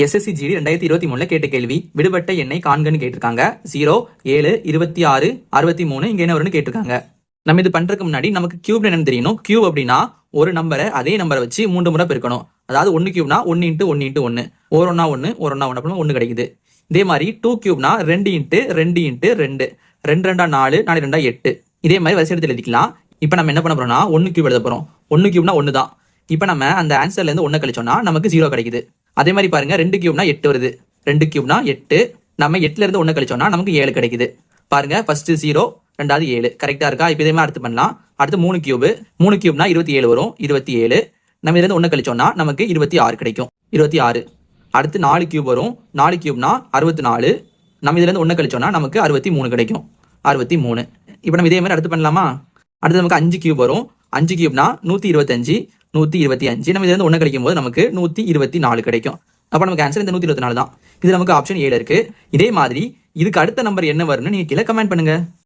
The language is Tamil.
SSC GD 2023 கேட்ட கேள்வி விடுபட்ட எண்ணை காண்கன்னு கேட்டிருக்காங்க. 0, 7, 26, 63 இங்க என்ன வரும்னு கேட்டிருக்காங்க. நம்ம இது பண்றதுக்கு முன்னாடி நமக்கு கியூப் என்னன்னு தெரியணும். கியூப் அப்படின்னா ஒரு நம்பரை அதே நம்பரை வச்சு 3 முறை பெருக்கணும். அதாவது 1 கியூப்னா 1 × 1 × 1, ஒரு ஒன்னா 1, ஒரு ஒன்னா 1 அப்படின்னா 1 கிடைக்குது. இதே மாதிரி 2 கியூப்னா 2 × 2 × 2, 2 2 4, 4 2 8. இதே மாதிரி வரிசை எடுத்து எழுதிக்கலாம். இப்போ நம்ம என்ன பண்ண போறோம்னா 1 கியூப் எழுத போறோம். 1 கியூப்னா 1 தான். இப்போ நம்ம அந்த ஆன்சர்ல இருந்து 1 கழிச்சோம்னா நமக்கு 0 கிடைக்குது. அதே மாதிரி பாருங்க 2 கியூப்னா 8 வருது. 2 கியூப்னா 8. நம்ம 8ல இருந்து 1 கழிச்சோம்னா நமக்கு 7 கிடைக்குது. பாருங்க ஃபர்ஸ்ட் 0, ரெண்டாவது 7 கரெக்டா இருக்கா? இப்போ இதே மாதிரி அடுத்து பண்ணலாம். அடுத்து 3 கியூப். 3 கியூப்னா 27 வரும். 27 நம்ம இதுல இருந்து 1 கழிச்சோம்னா நமக்கு 26 கிடைக்கும். 26. அடுத்து 4 கியூப் வரும். 4 கியூப்னா 64. நம்ம இதுல இருந்து 1 கழிச்சோம்னா நமக்கு 63 கிடைக்கும். 63. இப்போ நம்ம இதே மாதிரி அடுத்து பண்ணலாமா? அடுத்து நமக்கு 5 கியூப் வரும். 5 கியூப்னா 125. 125 நம்ம இதுல இருந்து 1 கழிக்கும் போது நமக்கு 124 கிடைக்கும். அப்ப நமக்கு ஆன்சர் இந்த 124 தான். இது நமக்கு ஆப்ஷன் 7 இருக்கு. இதே மாதிரி இதுக்கு அடுத்த நம்பர் என்ன வரும்னு நீங்க கீழே கமெண்ட் பண்ணுங்க.